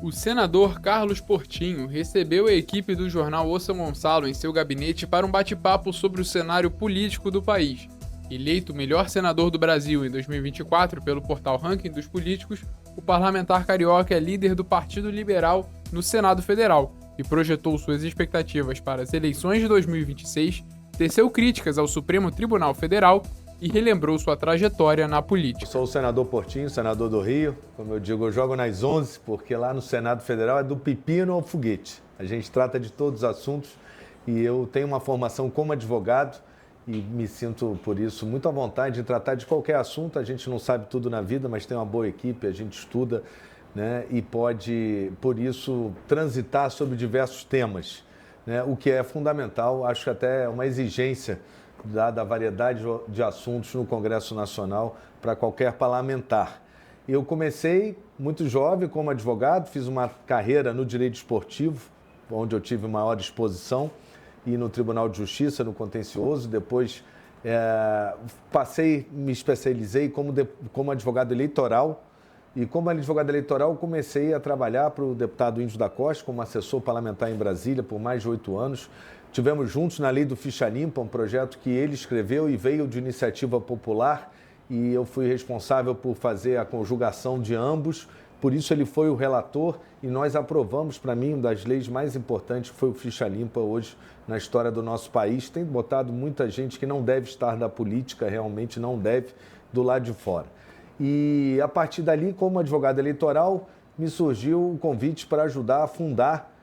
O senador Carlos Portinho recebeu a equipe do jornal O São Gonçalo em seu gabinete para um bate-papo sobre o cenário político do país. Eleito o melhor senador do Brasil em 2024 pelo portal Ranking dos Políticos, o parlamentar carioca é líder do Partido Liberal no Senado Federal e projetou suas expectativas para as eleições de 2026, teceu críticas ao Supremo Tribunal Federal e relembrou sua trajetória na política. Eu sou o senador Portinho, senador do Rio. Como eu digo, eu jogo nas 11, porque lá no Senado Federal é do pepino ao foguete. A gente trata de todos os assuntos e eu tenho uma formação como advogado e me sinto, por isso, muito à vontade de tratar de qualquer assunto. A gente não sabe tudo na vida, mas tem uma boa equipe, a gente estuda, né, e pode, por isso, transitar sobre diversos temas, né, o que é fundamental, acho que até é uma exigência dada a variedade de assuntos no Congresso Nacional para qualquer parlamentar. Eu comecei muito jovem como advogado, fiz uma carreira no direito esportivo, onde eu tive maior exposição, e no Tribunal de Justiça, no contencioso. Depois me especializei como advogado eleitoral, e como advogado eleitoral comecei a trabalhar para o deputado Índio da Costa como assessor parlamentar em Brasília por mais de 8 anos. Tivemos juntos na Lei do Ficha Limpa, um projeto que ele escreveu e veio de iniciativa popular, e eu fui responsável por fazer a conjugação de ambos. Por isso ele foi o relator e nós aprovamos, para mim, uma das leis mais importantes, que foi o Ficha Limpa hoje na história do nosso país. Tem botado muita gente que não deve estar na política, realmente não deve, do lado de fora. E a partir dali, como advogado eleitoral, me surgiu o convite para ajudar a fundar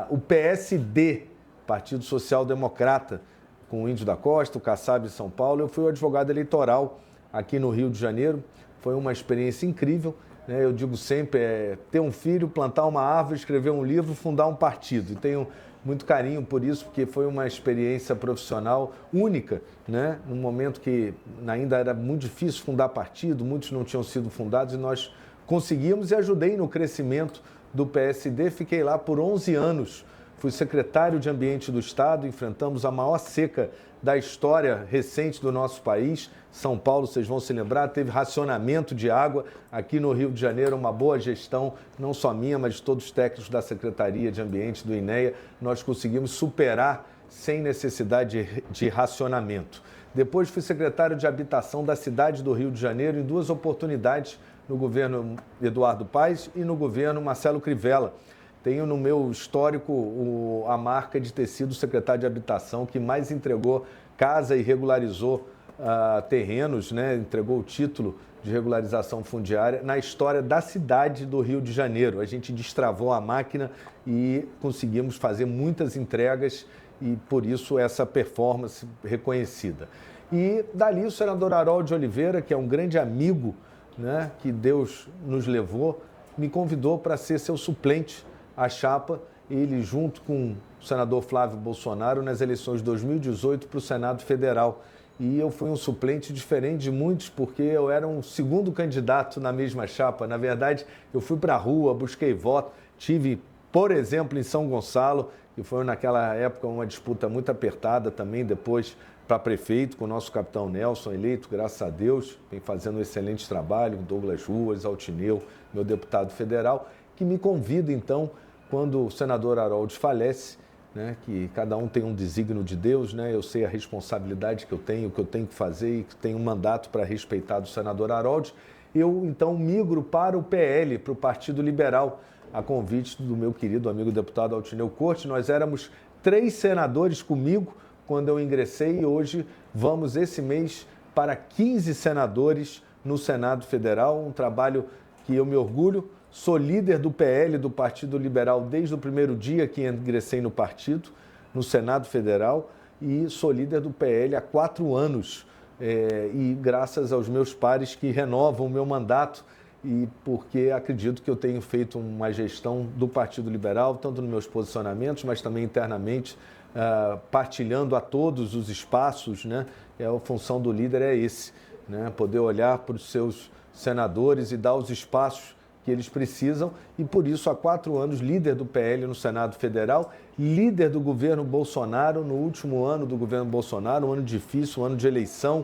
o PSD, Partido Social Democrata, com o Índio da Costa, o Kassab de São Paulo. Eu fui o advogado eleitoral aqui no Rio de Janeiro. Foi uma experiência incrível, né? Eu digo sempre, ter um filho, plantar uma árvore, escrever um livro, fundar um partido. E tenho muito carinho por isso, porque foi uma experiência profissional única, né? Num momento que ainda era muito difícil fundar partido, muitos não tinham sido fundados, e nós conseguimos, e ajudei no crescimento do PSD. Fiquei lá por 11 anos. Fui secretário de Ambiente do Estado, enfrentamos a maior seca da história recente do nosso país. São Paulo, vocês vão se lembrar, teve racionamento de água. Aqui no Rio de Janeiro, uma boa gestão, não só minha, mas de todos os técnicos da Secretaria de Ambiente do INEA. Nós conseguimos superar sem necessidade de racionamento. Depois fui secretário de Habitação da cidade do Rio de Janeiro em 2 oportunidades, no governo Eduardo Paes e no governo Marcelo Crivella. Tenho no meu histórico a marca de ter sido o secretário de Habitação que mais entregou casa e regularizou terrenos, né? Entregou o título de regularização fundiária na história da cidade do Rio de Janeiro. A gente destravou a máquina e conseguimos fazer muitas entregas, e por isso essa performance reconhecida. E dali o senador Harold de Oliveira, que é um grande amigo, né, que Deus nos levou, me convidou para ser seu suplente à chapa, ele junto com o senador Flávio Bolsonaro nas eleições de 2018 para o Senado Federal. E eu fui um suplente diferente de muitos, porque eu era um segundo candidato na mesma chapa. Na verdade, eu fui para a rua, busquei voto, tive, por exemplo, em São Gonçalo, que foi naquela época uma disputa muito apertada também, depois para prefeito, com o nosso capitão Nelson, eleito, graças a Deus, vem fazendo um excelente trabalho, Douglas Ruas, Altineu, meu deputado federal, que me convida, então, quando o senador Harold falece, né, que cada um tem um desígnio de Deus, né, eu sei a responsabilidade que eu tenho, o que eu tenho que fazer, e que tenho um mandato para respeitar do senador Harold, eu então migro para o PL, para o Partido Liberal, a convite do meu querido amigo deputado Altineu Cortes. Nós éramos 3 senadores comigo quando eu ingressei, e hoje vamos esse mês para 15 senadores no Senado Federal, um trabalho que eu me orgulho. Sou líder do PL, do Partido Liberal, desde o primeiro dia que ingressei no partido, no Senado Federal, e sou líder do PL há 4 anos, e graças aos meus pares que renovam o meu mandato, e porque acredito que eu tenho feito uma gestão do Partido Liberal, tanto nos meus posicionamentos, mas também internamente, partilhando a todos os espaços, né? A função do líder é esse, né? Poder olhar para os seus senadores e dar os espaços que eles precisam, e por isso há 4 anos líder do PL no Senado Federal, líder do governo Bolsonaro no último ano do governo Bolsonaro, um ano difícil, um ano de eleição,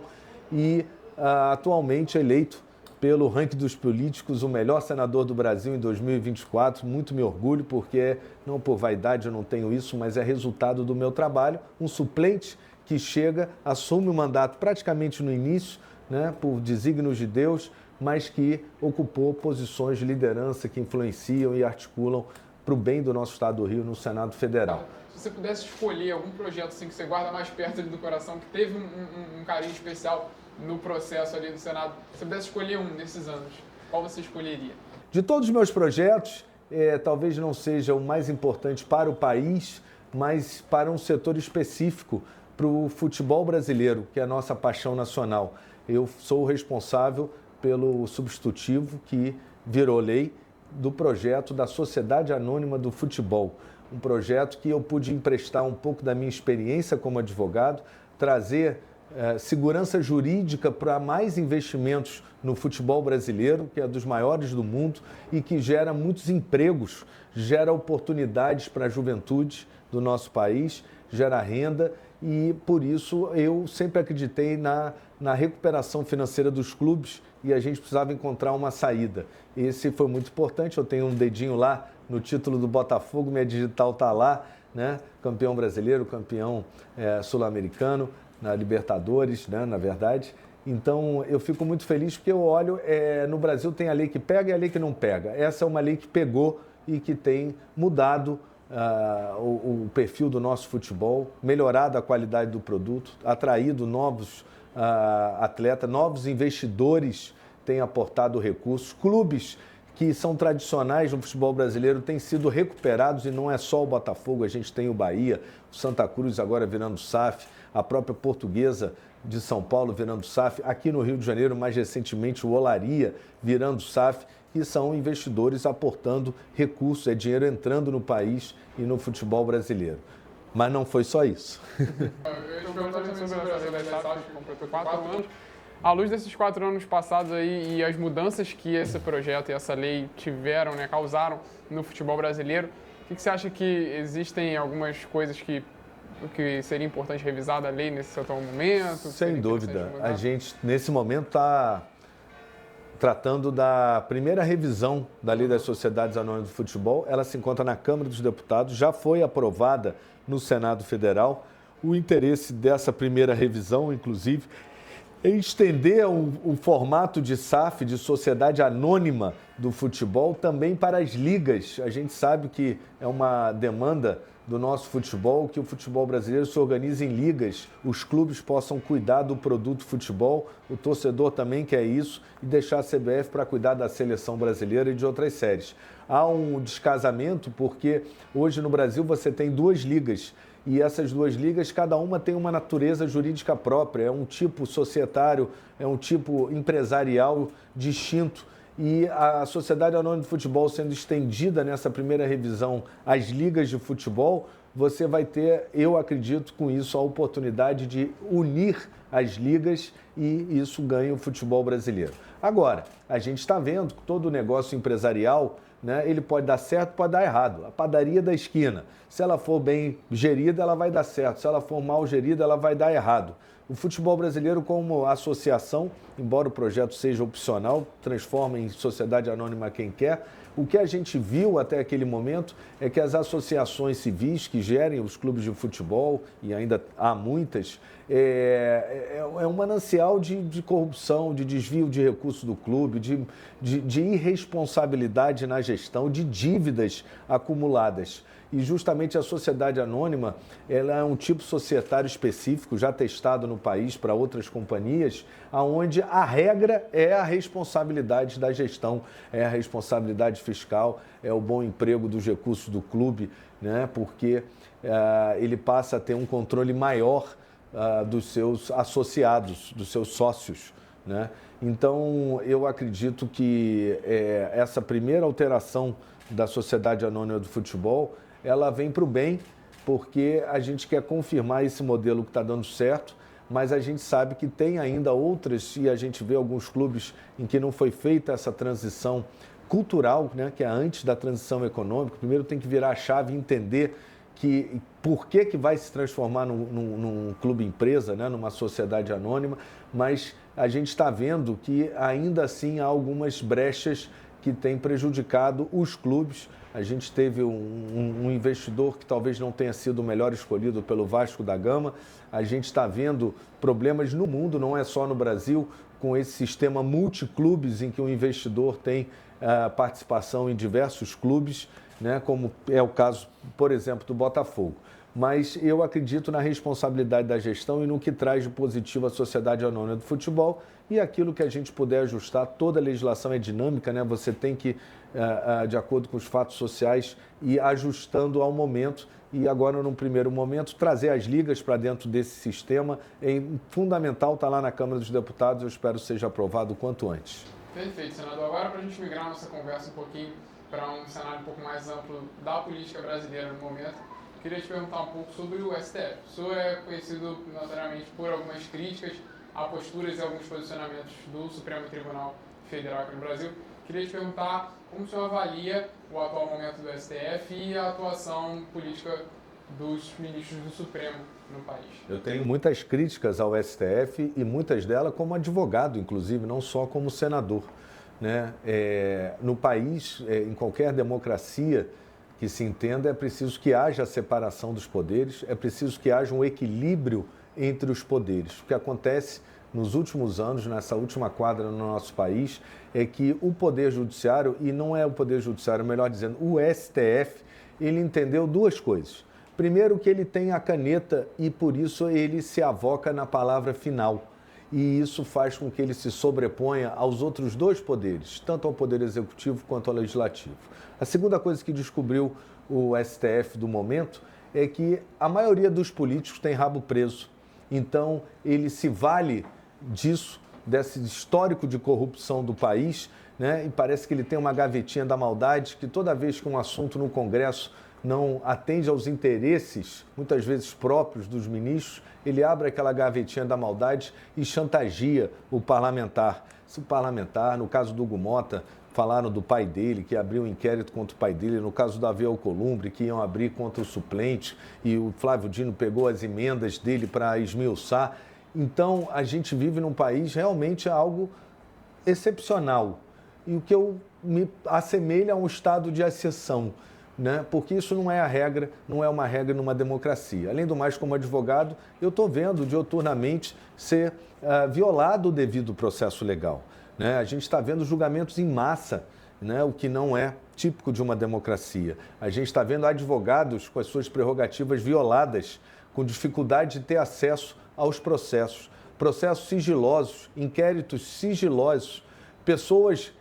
e atualmente eleito pelo ranking dos políticos, o melhor senador do Brasil em 2024. Muito me orgulho, porque não por vaidade eu não tenho isso, mas é resultado do meu trabalho. Um suplente que chega, assume o mandato praticamente no início, né, por desígnios de Deus, mas que ocupou posições de liderança que influenciam e articulam para o bem do nosso estado do Rio no Senado Federal. Se você pudesse escolher algum projeto assim, que você guarda mais perto ali do coração, que teve um carinho especial no processo ali do Senado, se você pudesse escolher um desses anos, qual você escolheria? De todos os meus projetos, talvez não seja o mais importante para o país, mas para um setor específico, para o futebol brasileiro, que é a nossa paixão nacional. Eu sou o responsável pelo substitutivo que virou lei do projeto da Sociedade Anônima do Futebol. Um projeto que eu pude emprestar um pouco da minha experiência como advogado, trazer segurança jurídica para mais investimentos no futebol brasileiro, que é dos maiores do mundo e que gera muitos empregos, gera oportunidades para a juventude do nosso país, gera renda e, por isso, eu sempre acreditei na recuperação financeira dos clubes e a gente precisava encontrar uma saída. Esse foi muito importante, eu tenho um dedinho lá no título do Botafogo, minha digital está lá, né? Campeão brasileiro, campeão sul-americano, na Libertadores, né? Na verdade. Então, eu fico muito feliz porque eu olho, no Brasil tem a lei que pega e a lei que não pega. Essa é uma lei que pegou e que tem mudado o perfil do nosso futebol, melhorado a qualidade do produto, atraído novos atletas, novos investidores têm aportado recursos, clubes que são tradicionais no futebol brasileiro têm sido recuperados e não é só o Botafogo, a gente tem o Bahia, o Santa Cruz agora virando SAF, a própria Portuguesa de São Paulo virando SAF, aqui no Rio de Janeiro, mais recentemente, o Olaria virando SAF, que são investidores aportando recursos, é dinheiro entrando no país e no futebol brasileiro. Mas não foi só isso. Eu perguntei sobre essa lei da SAF, que completou 4 anos. À luz desses 4 anos passados aí e as mudanças que esse projeto e essa lei tiveram, né, causaram no futebol brasileiro, o que você acha que existem algumas coisas que seria importante revisar da lei nesse atual momento? Sem dúvida. A gente, nesse momento, está tratando da primeira revisão da Lei das Sociedades Anônimas do Futebol. Ela se encontra na Câmara dos Deputados, já foi aprovada no Senado Federal. O interesse dessa primeira revisão, inclusive, é estender o formato de SAF, de Sociedade Anônima do Futebol, também para as ligas. A gente sabe que é uma demanda do nosso futebol, que o futebol brasileiro se organize em ligas, os clubes possam cuidar do produto futebol, o torcedor também quer isso, e deixar a CBF para cuidar da seleção brasileira e de outras séries. Há um descasamento porque hoje no Brasil você tem 2 ligas, e essas 2 ligas, cada uma tem uma natureza jurídica própria, é um tipo societário, é um tipo empresarial distinto. E a Sociedade Anônima de Futebol sendo estendida nessa primeira revisão às ligas de futebol, você vai ter, eu acredito, com isso, a oportunidade de unir as ligas e isso ganha o futebol brasileiro. Agora, a gente está vendo que todo negócio empresarial, né, ele pode dar certo, pode dar errado. A padaria da esquina, se ela for bem gerida, ela vai dar certo. Se ela for mal gerida, ela vai dar errado. O futebol brasileiro, como associação, embora o projeto seja opcional, transforma em sociedade anônima quem quer. O que a gente viu até aquele momento é que as associações civis que gerem os clubes de futebol, e ainda há muitas, é um manancial de corrupção, de desvio de recursos do clube, de irresponsabilidade na gestão, de dívidas acumuladas. E justamente a sociedade anônima, ela é um tipo societário específico, já testado no país para outras companhias, onde a regra é a responsabilidade da gestão, é a responsabilidade fiscal, é o bom emprego dos recursos do clube, né? Porque ele passa a ter um controle maior dos seus associados, dos seus sócios, né? Então, eu acredito que essa primeira alteração da Sociedade Anônima do Futebol, ela vem para o bem, porque a gente quer confirmar esse modelo que está dando certo, mas a gente sabe que tem ainda outras, e a gente vê alguns clubes em que não foi feita essa transição cultural, né, que é antes da transição econômica. Primeiro tem que virar a chave e entender por que vai se transformar num clube empresa, né, numa sociedade anônima, mas a gente está vendo que ainda assim há algumas brechas que têm prejudicado os clubes. A gente teve um investidor que talvez não tenha sido o melhor escolhido pelo Vasco da Gama. A gente está vendo problemas no mundo, não é só no Brasil, com esse sistema multiclubes em que o investidor tem participação em diversos clubes, né, como é o caso, por exemplo, do Botafogo. Mas eu acredito na responsabilidade da gestão e no que traz de positivo a Sociedade Anônima do Futebol e aquilo que a gente puder ajustar. Toda a legislação é dinâmica, né? Você tem que, de acordo com os fatos sociais, ir ajustando ao momento. E agora, num primeiro momento, trazer as ligas para dentro desse sistema é fundamental, está lá na Câmara dos Deputados, eu espero que seja aprovado o quanto antes. Perfeito, senador. Agora, para a gente migrar nossa conversa um pouquinho para um cenário um pouco mais amplo da política brasileira no momento, queria te perguntar um pouco sobre o STF. O senhor é conhecido notoriamente por algumas críticas a posturas e alguns posicionamentos do Supremo Tribunal Federal aqui no Brasil. Queria te perguntar como o senhor avalia o atual momento do STF e a atuação política dos ministros do Supremo no país. Eu tenho muitas críticas ao STF e muitas delas como advogado, inclusive, não só como senador, né? No país, em qualquer democracia que se entenda, é preciso que haja a separação dos poderes, é preciso que haja um equilíbrio entre os poderes. O que acontece nos últimos anos, nessa última quadra no nosso país, é que o Poder Judiciário, e não é o Poder Judiciário, melhor dizendo, o STF, ele entendeu duas coisas. Primeiro, que ele tem a caneta e, por isso, ele se avoca na palavra final. E isso faz com que ele se sobreponha aos outros dois poderes, tanto ao Poder Executivo quanto ao Legislativo. A segunda coisa que descobriu o STF do momento é que a maioria dos políticos tem rabo preso. Então, ele se vale disso, desse histórico de corrupção do país, né? E parece que ele tem uma gavetinha da maldade que toda vez que um assunto no Congresso não atende aos interesses, muitas vezes próprios dos ministros, ele abre aquela gavetinha da maldade e chantageia o parlamentar. Se o parlamentar, no caso do Hugo Mota, falaram do pai dele, que abriu um inquérito contra o pai dele, no caso do Davi Alcolumbre, que iam abrir contra o suplente, e o Flávio Dino pegou as emendas dele para esmiuçar. Então, a gente vive num país realmente algo excepcional, e o que eu me assemelha a um estado de exceção, né? Porque isso não é a regra, não é uma regra numa democracia. Além do mais, como advogado, eu estou vendo diuturnamente ser violado o devido processo legal, né? A gente está vendo julgamentos em massa, né? O que não é típico de uma democracia. A gente está vendo advogados com as suas prerrogativas violadas, com dificuldade de ter acesso aos processos, processos sigilosos, inquéritos sigilosos, pessoas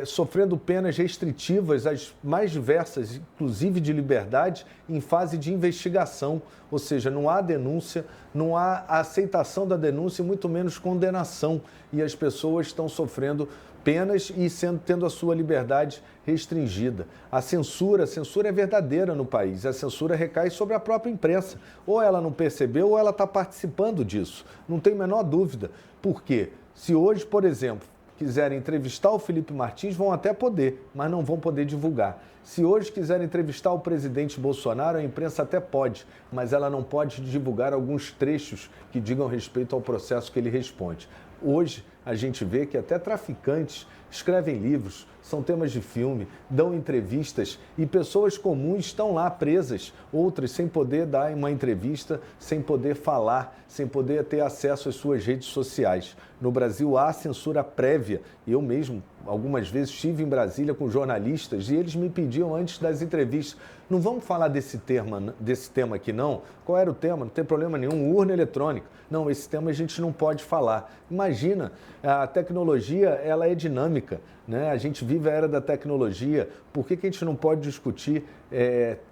sofrendo penas restritivas, as mais diversas, inclusive de liberdade, em fase de investigação. Ou seja, não há denúncia, não há aceitação da denúncia e muito menos condenação. E as pessoas estão sofrendo penas e tendo a sua liberdade restringida. A censura é verdadeira no país. A censura recai sobre a própria imprensa. Ou ela não percebeu ou ela está participando disso. Não tem a menor dúvida. Por quê? Se hoje, por exemplo, quiserem entrevistar o Felipe Martins, vão até poder, mas não vão poder divulgar. Se hoje quiserem entrevistar o presidente Bolsonaro, a imprensa até pode, mas ela não pode divulgar alguns trechos que digam respeito ao processo que ele responde. Hoje, a gente vê que até traficantes escrevem livros, são temas de filme, dão entrevistas e pessoas comuns estão lá presas, outras sem poder dar uma entrevista, sem poder falar, sem poder ter acesso às suas redes sociais. No Brasil há censura prévia. Eu mesmo, algumas vezes, estive em Brasília com jornalistas e eles me pediam antes das entrevistas: não vamos falar desse tema aqui não? Qual era o tema? Não tem problema nenhum, urna eletrônica. Não, esse tema a gente não pode falar. Imagina, a tecnologia ela é dinâmica, né? A gente vive a era da tecnologia, por que a gente não pode discutir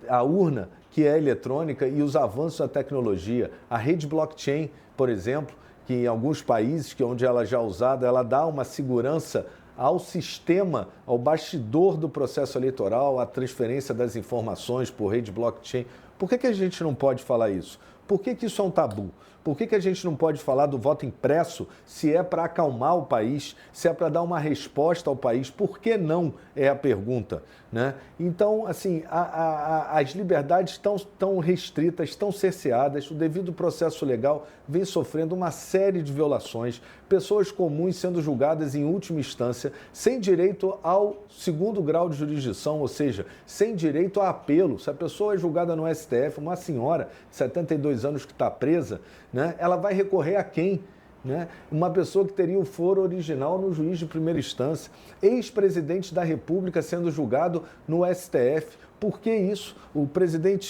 a urna, que é eletrônica, e os avanços da tecnologia? A rede blockchain, por exemplo, que em alguns países, onde ela já é usada, ela dá uma segurança ao sistema, ao bastidor do processo eleitoral, a transferência das informações por rede blockchain. Por que a gente não pode falar isso? Por que isso é um tabu? Por que a gente não pode falar do voto impresso se é para acalmar o país, se é para dar uma resposta ao país? Por que não é a pergunta, né? Então, assim, as liberdades estão restritas, estão cerceadas, o devido processo legal vem sofrendo uma série de violações, pessoas comuns sendo julgadas em última instância, sem direito ao segundo grau de jurisdição, ou seja, sem direito a apelo. Se a pessoa é julgada no STF, uma senhora de 72 anos que está presa, né, ela vai recorrer a quem? Né? Uma pessoa que teria o foro original no juiz de primeira instância, ex-presidente da República sendo julgado no STF. Por que isso? O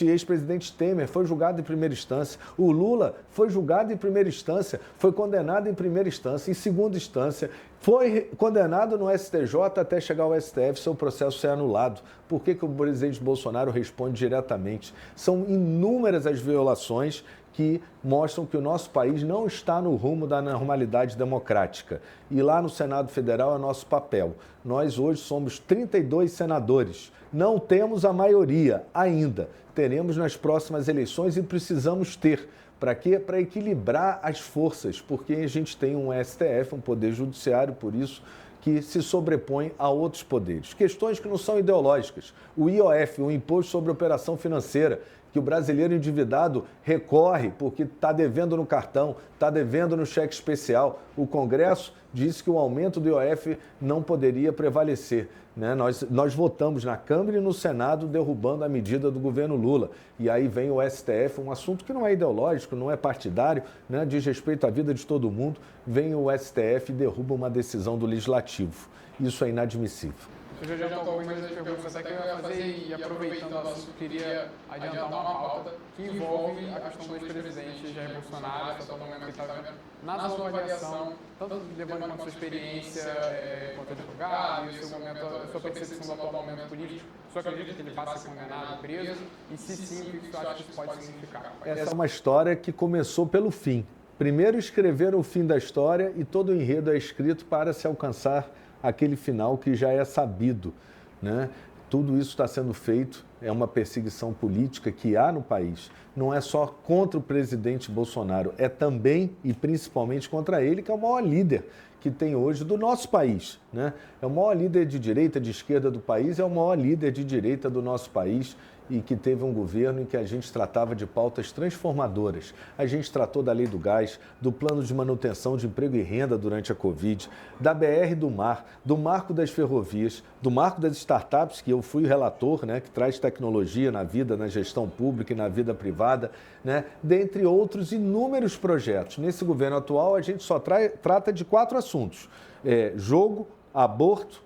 ex-presidente Temer foi julgado em primeira instância, o Lula foi julgado em primeira instância, foi condenado em primeira instância, em segunda instância, foi condenado no STJ até chegar ao STF, seu processo ser anulado. Por que o presidente Bolsonaro responde diretamente? São inúmeras as violações que mostram que o nosso país não está no rumo da normalidade democrática. E lá no Senado Federal é nosso papel. Nós hoje somos 32 senadores. Não temos a maioria ainda. Teremos nas próximas eleições e precisamos ter. Para quê? Para equilibrar as forças, porque a gente tem um STF, um poder judiciário, por isso, que se sobrepõe a outros poderes. Questões que não são ideológicas. O IOF, o Imposto sobre Operação Financeira, que o brasileiro endividado recorre porque está devendo no cartão, está devendo no cheque especial. O Congresso disse que o aumento do IOF não poderia prevalecer, né? Nós votamos na Câmara e no Senado derrubando a medida do governo Lula. E aí vem o STF, um assunto que não é ideológico, não é partidário, né? Diz respeito à vida de todo mundo. Vem o STF e derruba uma decisão do Legislativo. Isso é inadmissível. Você já adiantou algumas das perguntas até que eu ia fazer e, aproveitando o assunto, queria adiantar uma pauta que envolve a questão do ex-presidente Jair Bolsonaro, esse atual momento que ele está vivendo. Na sua avaliação, tanto levando em conta a sua experiência quanto advogado e o seu momento, a sua percepção do atual momento político, você acredita que ele vai ser condenado, preso? E se sim, o que você acha que isso pode significar? Essa é uma história que começou pelo fim. Primeiro escreveram o fim da história e todo o enredo é escrito para se alcançar aquele final que já é sabido, né? Tudo isso está sendo feito, é uma perseguição política que há no país. Não é só contra o presidente Bolsonaro, é também e principalmente contra ele, que é o maior líder que tem hoje do nosso país, né? É o maior líder de direita, de esquerda do país, é o maior líder de direita do nosso país e que teve um governo em que a gente tratava de pautas transformadoras. A gente tratou da lei do gás, do plano de manutenção de emprego e renda durante a Covid, da BR do Mar, do marco das ferrovias, do marco das startups, que eu fui relator, né, que traz tecnologia na vida, na gestão pública e na vida privada, né, dentre outros inúmeros projetos. Nesse governo atual, a gente só trata de 4 assuntos: jogo, aborto,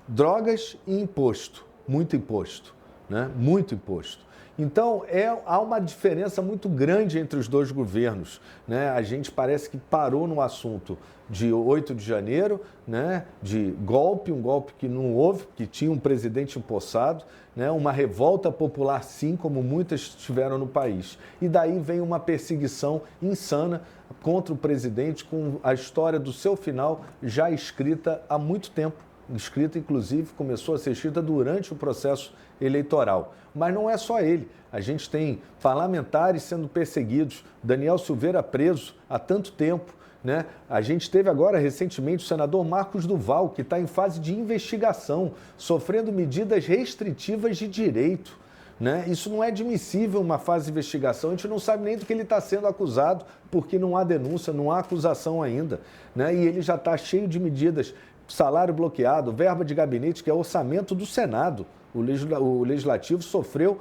drogas e imposto. Muito imposto. Né? Muito imposto. Então, há uma diferença muito grande entre os dois governos, né? A gente parece que parou no assunto de 8 de janeiro, né? De golpe, um golpe que não houve, que tinha um presidente empossado, né? Uma revolta popular, sim, como muitas tiveram no país. E daí vem uma perseguição insana contra o presidente, com a história do seu final já escrita há muito tempo. Escrita, inclusive, começou a ser escrita durante o processo eleitoral. Mas não é só ele. A gente tem parlamentares sendo perseguidos, Daniel Silveira preso há tanto tempo, né? A gente teve agora, recentemente, o senador Marcos Duval, que está em fase de investigação, sofrendo medidas restritivas de direito. Né? Isso não é admissível uma fase de investigação, a gente não sabe nem do que ele está sendo acusado, porque não há denúncia, não há acusação ainda. Né? E ele já está cheio de medidas, salário bloqueado, verba de gabinete, que é orçamento do Senado. O Legislativo sofreu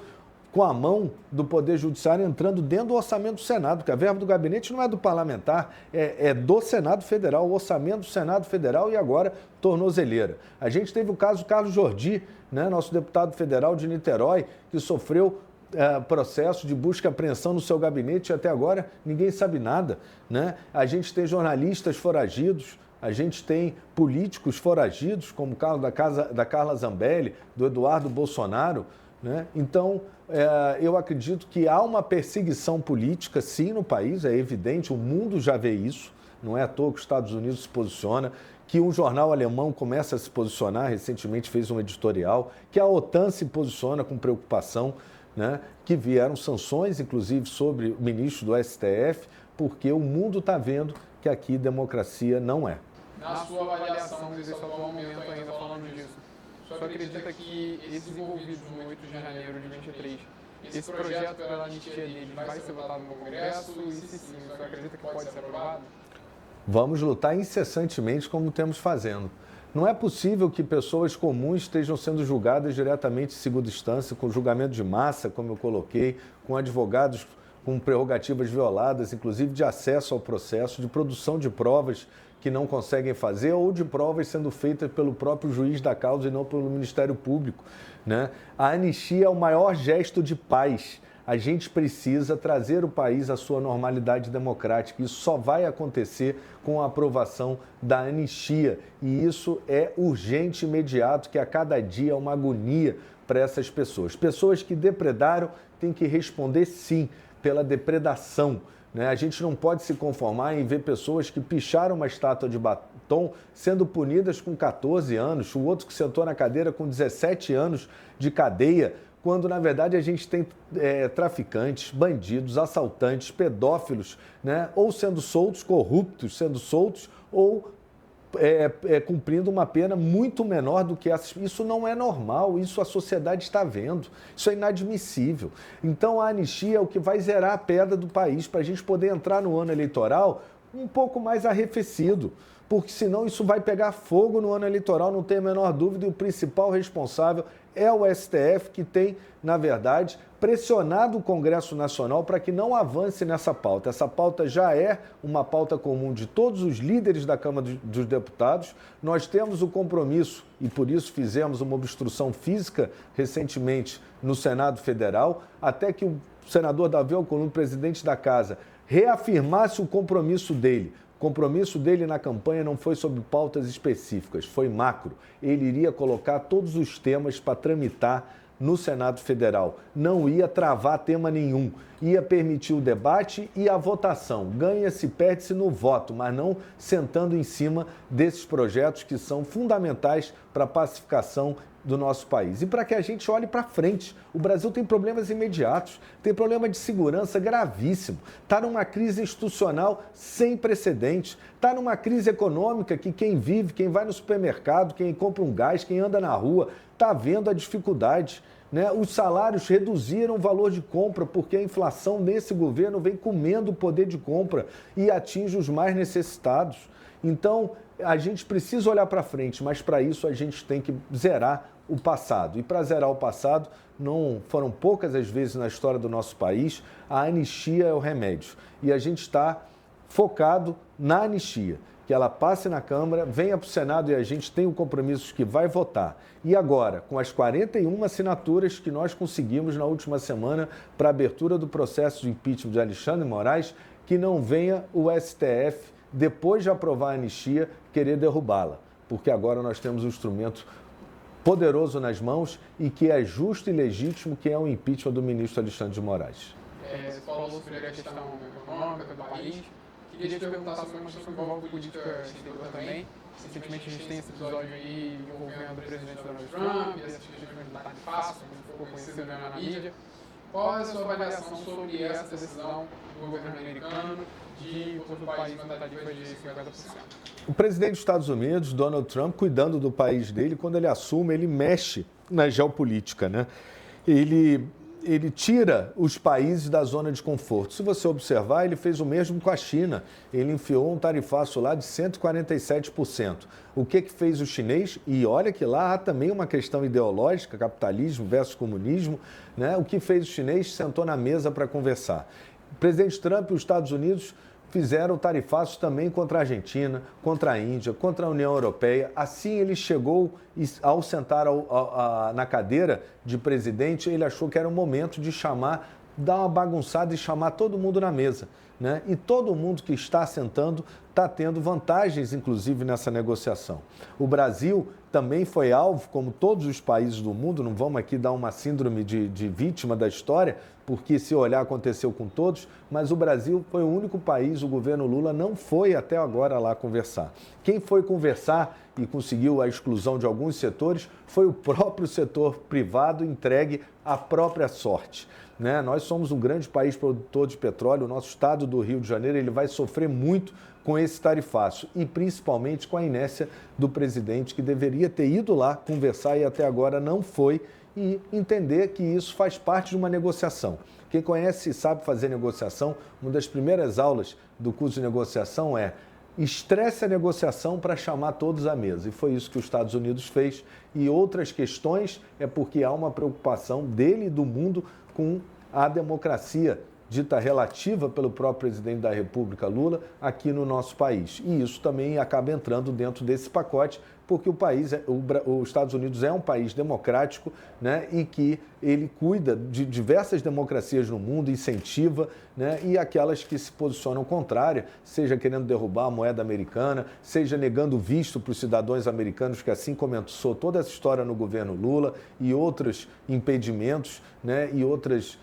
com a mão do Poder Judiciário entrando dentro do orçamento do Senado, porque a verba do gabinete não é do parlamentar, é do Senado Federal, o orçamento do Senado Federal e agora tornozeleira. A gente teve o caso do Carlos Jordi, né, nosso deputado federal de Niterói, que sofreu processo de busca e apreensão no seu gabinete e até agora ninguém sabe nada. Né? A gente tem jornalistas foragidos, a gente tem políticos foragidos, como o caso da Carla Zambelli, do Eduardo Bolsonaro. Né? Então, eu acredito que há uma perseguição política, sim, no país, é evidente, o mundo já vê isso, não é à toa que os Estados Unidos se posiciona, que um jornal alemão começa a se posicionar, recentemente fez um editorial, que a OTAN se posiciona com preocupação, né? Que vieram sanções, inclusive, sobre o ministro do STF, porque o mundo está vendo que aqui democracia não é. Na sua avaliação desse atual momento ainda falando disso, o senhor acredita que esses envolvidos no 8 de janeiro de 23, esse projeto pela anistia dele vai ser votado no Congresso? E se sim, o senhor acredita que pode ser aprovado? Vamos lutar incessantemente como temos fazendo. Não é possível que pessoas comuns estejam sendo julgadas diretamente em segunda instância, com julgamento de massa, como eu coloquei, com advogados com prerrogativas violadas, inclusive de acesso ao processo, de produção de provas que não conseguem fazer ou de provas sendo feitas pelo próprio juiz da causa e não pelo Ministério Público, né? A anistia é o maior gesto de paz. A gente precisa trazer o país à sua normalidade democrática. Isso só vai acontecer com a aprovação da anistia. E isso é urgente e imediato, que a cada dia é uma agonia para essas pessoas. Pessoas que depredaram têm que responder sim pela depredação. A gente não pode se conformar em ver pessoas que picharam uma estátua de batom sendo punidas com 14 anos, o outro que sentou na cadeira com 17 anos de cadeia, quando na verdade a gente tem traficantes, bandidos, assaltantes, pedófilos, né? Ou sendo soltos, corruptos sendo soltos, ou cumprindo uma pena muito menor do que essa. Isso não é normal, isso a sociedade está vendo, isso é inadmissível. Então a anistia é o que vai zerar a pedra do país para a gente poder entrar no ano eleitoral um pouco mais arrefecido, porque senão isso vai pegar fogo no ano eleitoral, não tem a menor dúvida, e o principal responsável é o STF, que tem, na verdade, pressionado o Congresso Nacional para que não avance nessa pauta. Essa pauta já é uma pauta comum de todos os líderes da Câmara dos Deputados. Nós temos o compromisso, e por isso fizemos uma obstrução física recentemente no Senado Federal, até que o senador Davi Alcolumbre, presidente da Casa, reafirmasse o compromisso dele. O compromisso dele na campanha não foi sobre pautas específicas, foi macro. Ele iria colocar todos os temas para tramitar no Senado Federal. Não ia travar tema nenhum. Ia permitir o debate e a votação. Ganha-se, perde-se no voto, mas não sentando em cima desses projetos que são fundamentais para a pacificação do nosso país. E para que a gente olhe para frente. O Brasil tem problemas imediatos, tem problema de segurança gravíssimo, está numa crise institucional sem precedentes, está numa crise econômica que quem vive, quem vai no supermercado, quem compra um gás, quem anda na rua, está vendo a dificuldade. Os salários reduziram o valor de compra porque a inflação nesse governo vem comendo o poder de compra e atinge os mais necessitados. Então, a gente precisa olhar para frente, mas para isso a gente tem que zerar o passado. E para zerar o passado, não foram poucas as vezes na história do nosso país, a anistia é o remédio. E a gente está focado na anistia, que ela passe na Câmara, venha para o Senado e a gente tem o compromisso que vai votar. E agora, com as 41 assinaturas que nós conseguimos na última semana para a abertura do processo de impeachment de Alexandre de Moraes, que não venha o STF, depois de aprovar a anistia, querer derrubá-la. Porque agora nós temos um instrumento poderoso nas mãos e que é justo e legítimo, que é o impeachment do ministro Alexandre de Moraes. Você falou sobre a questão econômica do país. Queria te perguntar sobre uma questão que envolve política exterior também. Recentemente a gente tem esse episódio aí envolvendo o presidente Donald Trump, essa questão da tarifaço, como ficou conhecido na mídia. Qual é a sua avaliação sobre essa decisão do governo americano de impor no país uma tarifa de 50%? O presidente dos Estados Unidos, Donald Trump, cuidando do país dele, quando ele assume, ele mexe na geopolítica, né? Ele tira os países da zona de conforto. Se você observar, ele fez o mesmo com a China. Ele enfiou um tarifaço lá de 147%. O que fez o chinês? E olha que lá há também uma questão ideológica, capitalismo versus comunismo, né? O que fez o chinês? Sentou na mesa para conversar. O presidente Trump e os Estados Unidos fizeram tarifaços também contra a Argentina, contra a Índia, contra a União Europeia. Assim ele chegou, ao sentar na cadeira de presidente, ele achou que era o momento de dar uma bagunçada e chamar todo mundo na mesa, né? E todo mundo que está sentando está tendo vantagens, inclusive, nessa negociação. O Brasil também foi alvo, como todos os países do mundo, não vamos aqui dar uma síndrome de vítima da história, porque se olhar aconteceu com todos, mas o Brasil foi o único país, o governo Lula não foi até agora lá conversar. Quem foi conversar e conseguiu a exclusão de alguns setores foi o próprio setor privado entregue à própria sorte. Né? Nós somos um grande país produtor de petróleo, o nosso estado do Rio de Janeiro ele vai sofrer muito com esse tarifaço e principalmente com a inércia do presidente que deveria ter ido lá conversar e até agora não foi e entender que isso faz parte de uma negociação. Quem conhece e sabe fazer negociação, uma das primeiras aulas do curso de negociação é estresse a negociação para chamar todos à mesa. E foi isso que os Estados Unidos fez. E outras questões é porque há uma preocupação dele e do mundo com a democracia dita relativa pelo próprio presidente da República, Lula, aqui no nosso país. E isso também acaba entrando dentro desse pacote, porque os Estados Unidos é um país democrático, né, e que ele cuida de diversas democracias no mundo, incentiva, né, e aquelas que se posicionam contrária, seja querendo derrubar a moeda americana, seja negando visto para os cidadãos americanos, que assim começou toda essa história no governo Lula, e outros impedimentos, né, e outros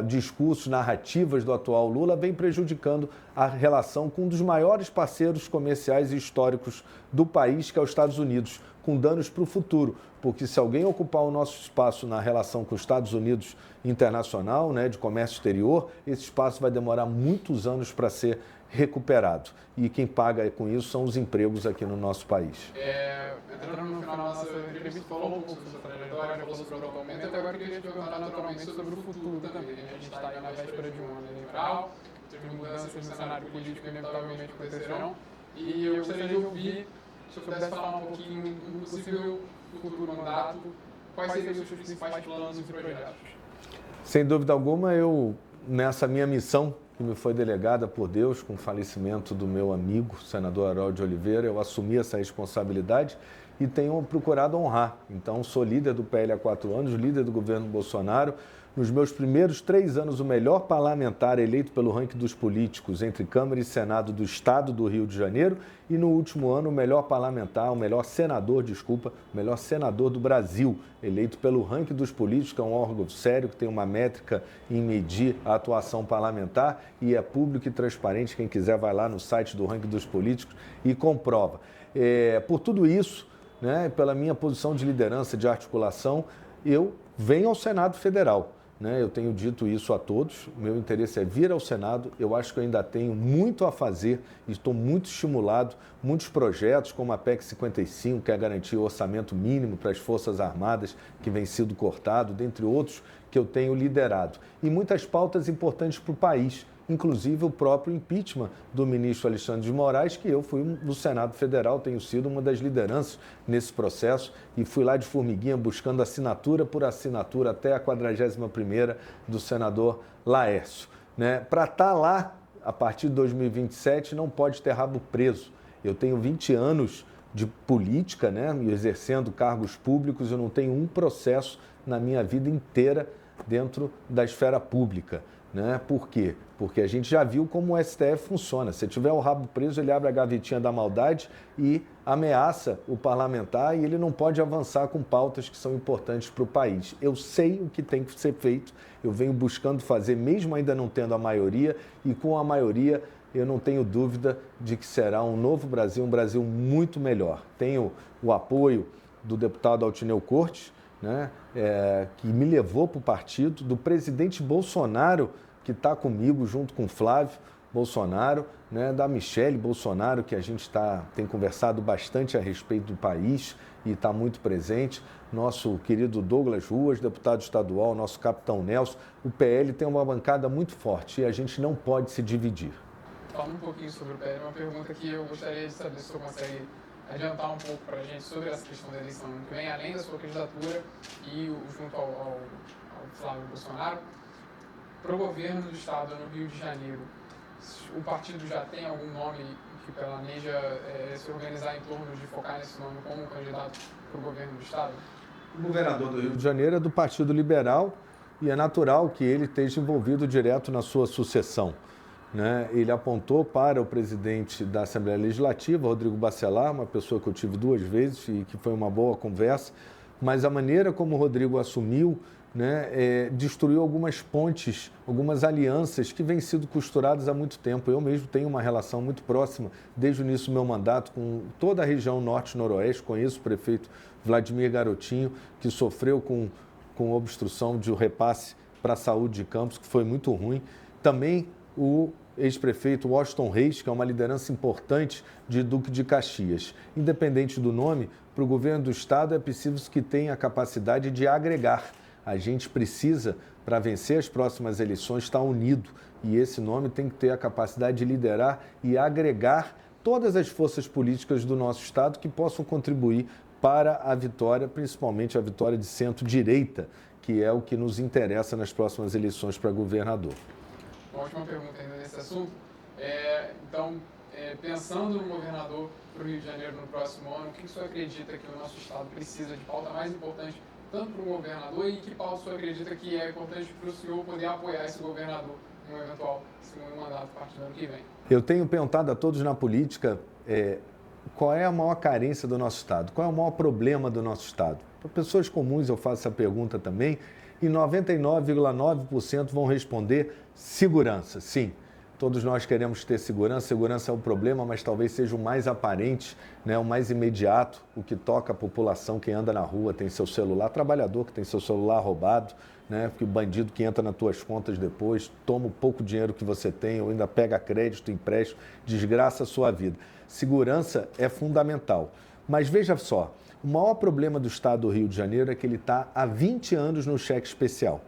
discursos, narrativas do atual Lula, vem prejudicando a relação com um dos maiores parceiros comerciais e históricos do país, que é os Estados Unidos, com danos para o futuro, porque se alguém ocupar o nosso espaço na relação com os Estados Unidos internacional, né, de comércio exterior, esse espaço vai demorar muitos anos para ser recuperado. E quem paga com isso são os empregos aqui no nosso país. Entrando no final da nossa entrevista, falou um pouco sobre a trajetória, falou sobre o atualmente, até agora eu queria te perguntar naturalmente sobre o futuro também. A gente está aí na véspera de um ano eleitoral, teve mudanças no cenário político inevitavelmente acontecerão, e eu gostaria de ouvir, se eu pudesse falar um pouquinho do possível futuro mandato, quais seriam os seus principais planos e projetos? Sem dúvida alguma, nessa minha missão, que me foi delegada por Deus com o falecimento do meu amigo, senador Harold de Oliveira, eu assumi essa responsabilidade e tenho procurado honrar. Então, sou líder do PL há 4 anos, líder do governo Bolsonaro. Nos meus primeiros 3 anos, o melhor parlamentar eleito pelo ranking dos políticos entre Câmara e Senado do Estado do Rio de Janeiro. E no último ano, o melhor parlamentar, o melhor senador do Brasil, eleito pelo ranking dos políticos, que é um órgão sério, que tem uma métrica em medir a atuação parlamentar e é público e transparente. Quem quiser vai lá no site do ranking dos políticos e comprova. Por tudo isso, né, pela minha posição de liderança, de articulação, eu venho ao Senado Federal. Eu tenho dito isso a todos, meu interesse é vir ao Senado, eu acho que eu ainda tenho muito a fazer e estou muito estimulado, muitos projetos como a PEC 55, que é garantir o orçamento mínimo para as Forças Armadas, que vem sido cortado, dentre outros que eu tenho liderado. E muitas pautas importantes para o país, inclusive o próprio impeachment do ministro Alexandre de Moraes, que eu fui no Senado Federal, tenho sido uma das lideranças nesse processo e fui lá de formiguinha buscando assinatura por assinatura até a 41ª do senador Laércio. Para estar lá, a partir de 2027, não pode ter rabo preso. Eu tenho 20 anos de política, exercendo cargos públicos, eu não tenho um processo na minha vida inteira dentro da esfera pública. Por quê? Porque a gente já viu como o STF funciona. Se tiver o rabo preso, ele abre a gavetinha da maldade e ameaça o parlamentar e ele não pode avançar com pautas que são importantes para o país. Eu sei o que tem que ser feito, eu venho buscando fazer, mesmo ainda não tendo a maioria, e com a maioria eu não tenho dúvida de que será um novo Brasil, um Brasil muito melhor. Tenho o apoio do deputado Altineu Cortes, que me levou para o partido, do presidente Bolsonaro, que está comigo, junto com Flávio Bolsonaro, da Michele Bolsonaro, que a gente tem conversado bastante a respeito do país e está muito presente, nosso querido Douglas Ruas, deputado estadual, nosso capitão Nelson. O PL tem uma bancada muito forte e a gente não pode se dividir. Falando um pouquinho sobre o PL, uma pergunta que eu gostaria de saber se o senhor consegue adiantar um pouco para a gente sobre essa questão da eleição que vem, além da sua candidatura e junto ao Flávio Bolsonaro, para o governo do Estado no Rio de Janeiro. O partido já tem algum nome que planeja se organizar em torno de focar nesse nome como candidato para o governo do Estado? O governador do Rio de Janeiro é do Partido Liberal e é natural que ele esteja envolvido direto na sua sucessão. né, ele apontou para o presidente da Assembleia Legislativa, Rodrigo Bacelar, uma pessoa que eu tive 2 vezes e que foi uma boa conversa, mas a maneira como o Rodrigo assumiu, né, destruiu algumas pontes, algumas alianças que vêm sido costuradas há muito tempo. Eu mesmo tenho uma relação muito próxima, desde o início do meu mandato, com toda a região norte e noroeste. Conheço o prefeito Vladimir Garotinho, que sofreu com obstrução de um repasse para a saúde de Campos, que foi muito ruim. Também o ex-prefeito Washington Reis, que é uma liderança importante de Duque de Caxias. Independente do nome, para o governo do Estado é preciso que tenha a capacidade de agregar. A gente precisa, para vencer as próximas eleições, estar unido. E esse nome tem que ter a capacidade de liderar e agregar todas as forças políticas do nosso Estado que possam contribuir para a vitória, principalmente a vitória de centro-direita, que é o que nos interessa nas próximas eleições para governador. Uma última pergunta ainda nesse assunto. Pensando no governador para o Rio de Janeiro no próximo ano, o que o senhor acredita que o nosso Estado precisa de pauta mais importante, tanto para o governador, e que pauta o senhor acredita que é importante para o senhor poder apoiar esse governador no eventual segundo mandato a partir do ano que vem? Eu tenho perguntado a todos na política qual é a maior carência do nosso Estado, qual é o maior problema do nosso Estado. Para pessoas comuns eu faço essa pergunta também e 99,9% vão responder segurança, sim. Todos nós queremos ter segurança, segurança é um problema, mas talvez seja o mais aparente, né, o mais imediato, o que toca a população, quem anda na rua tem seu celular, trabalhador que tem seu celular roubado, né, porque o bandido que entra nas tuas contas depois, toma o pouco dinheiro que você tem ou ainda pega crédito, empréstimo, desgraça a sua vida. Segurança é fundamental, mas veja só, o maior problema do Estado do Rio de Janeiro é que ele está há 20 anos no cheque especial.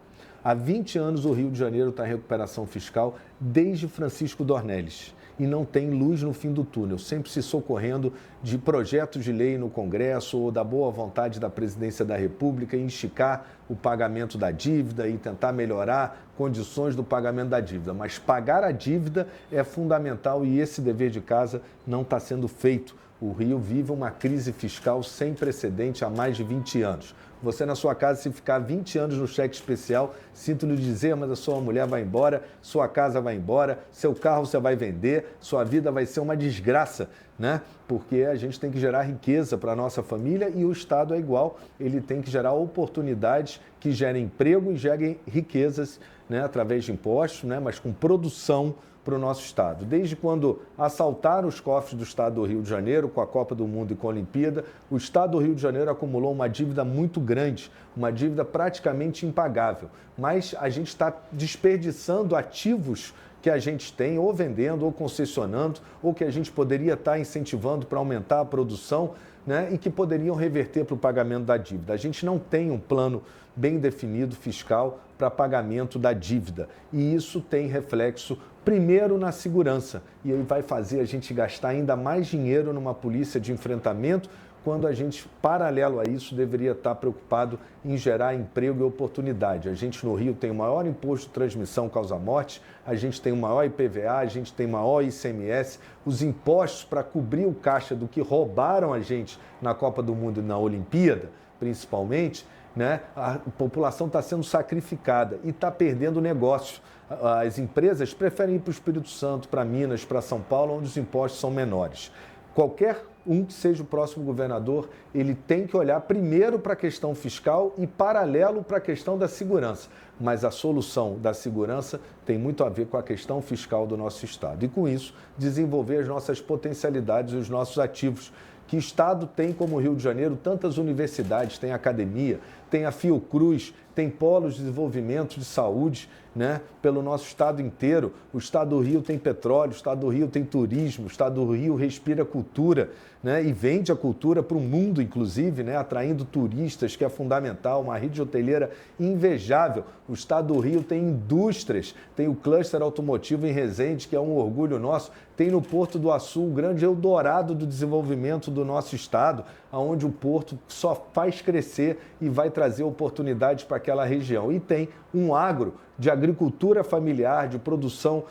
Há 20 anos o Rio de Janeiro está em recuperação fiscal desde Francisco Dornelles e não tem luz no fim do túnel, sempre se socorrendo de projetos de lei no Congresso ou da boa vontade da Presidência da República em esticar o pagamento da dívida e tentar melhorar condições do pagamento da dívida. Mas pagar a dívida é fundamental e esse dever de casa não está sendo feito. O Rio vive uma crise fiscal sem precedente há mais de 20 anos. Você na sua casa, se ficar 20 anos no cheque especial, sinto lhe dizer, mas a sua mulher vai embora, sua casa vai embora, seu carro você vai vender, sua vida vai ser uma desgraça, né? Porque a gente tem que gerar riqueza para a nossa família e o Estado é igual, ele tem que gerar oportunidades que gerem emprego e gerem riquezas, né? Através de impostos, né? Mas com produção para o nosso Estado. Desde quando assaltaram os cofres do Estado do Rio de Janeiro, com a Copa do Mundo e com a Olimpíada, o Estado do Rio de Janeiro acumulou uma dívida muito grande, uma dívida praticamente impagável. Mas a gente está desperdiçando ativos que a gente tem, ou vendendo, ou concessionando, ou que a gente poderia estar incentivando para aumentar a produção, né, e que poderiam reverter para o pagamento da dívida. A gente não tem um plano bem definido fiscal para pagamento da dívida. E isso tem reflexo, primeiro, na segurança. E aí vai fazer a gente gastar ainda mais dinheiro numa polícia de enfrentamento, quando a gente, paralelo a isso, deveria estar preocupado em gerar emprego e oportunidade. A gente no Rio tem o maior imposto de transmissão causa-morte, a gente tem o maior IPVA, a gente tem o maior ICMS, os impostos para cobrir o caixa do que roubaram a gente na Copa do Mundo e na Olimpíada, principalmente, né? A população está sendo sacrificada e está perdendo negócio. As empresas preferem ir para o Espírito Santo, para Minas, para São Paulo, onde os impostos são menores. Qualquer um que seja o próximo governador, ele tem que olhar primeiro para a questão fiscal e paralelo para a questão da segurança. Mas a solução da segurança tem muito a ver com a questão fiscal do nosso Estado. E com isso, desenvolver as nossas potencialidades e os nossos ativos. Que Estado tem como o Rio de Janeiro tantas universidades, tem academia, tem a Fiocruz, tem polos de desenvolvimento de saúde, né? Pelo nosso estado inteiro. O Estado do Rio tem petróleo, o Estado do Rio tem turismo, o Estado do Rio respira cultura, né? E vende a cultura para o mundo, inclusive, né? Atraindo turistas, que é fundamental, uma rede hoteleira invejável. O Estado do Rio tem indústrias, tem o cluster automotivo em Resende, que é um orgulho nosso, tem no Porto do Açu, o grande Eldorado do desenvolvimento do nosso estado, onde o porto só faz crescer e vai trazer oportunidades para aquela região. E tem um agro de agricultura familiar, de produção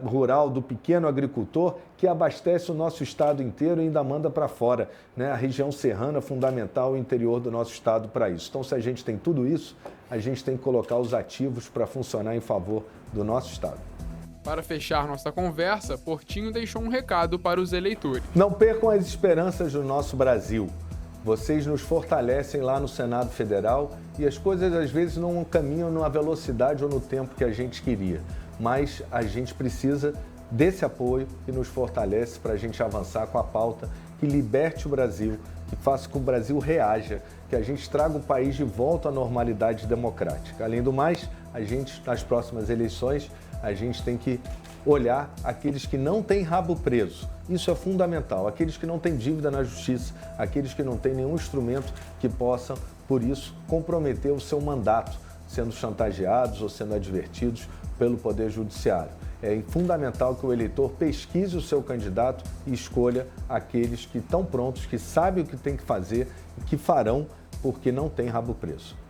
rural do pequeno agricultor, que abastece o nosso estado inteiro e ainda manda para fora, né? A região serrana fundamental, o interior do nosso estado para isso. Então, se a gente tem tudo isso, a gente tem que colocar os ativos para funcionar em favor do nosso estado. Para fechar nossa conversa, Portinho deixou um recado para os eleitores. Não percam as esperanças do nosso Brasil. Vocês nos fortalecem lá no Senado Federal e as coisas às vezes não caminham na velocidade ou no tempo que a gente queria. Mas a gente precisa desse apoio que nos fortalece para a gente avançar com a pauta que liberte o Brasil, que faça com que o Brasil reaja, que a gente traga o país de volta à normalidade democrática. Além do mais, a gente, nas próximas eleições, a gente tem que olhar aqueles que não têm rabo preso. Isso é fundamental. Aqueles que não têm dívida na justiça, aqueles que não têm nenhum instrumento que possam, por isso, comprometer o seu mandato, sendo chantageados ou sendo advertidos pelo Poder Judiciário. É fundamental que o eleitor pesquise o seu candidato e escolha aqueles que estão prontos, que sabem o que tem que fazer e que farão porque não tem rabo preso.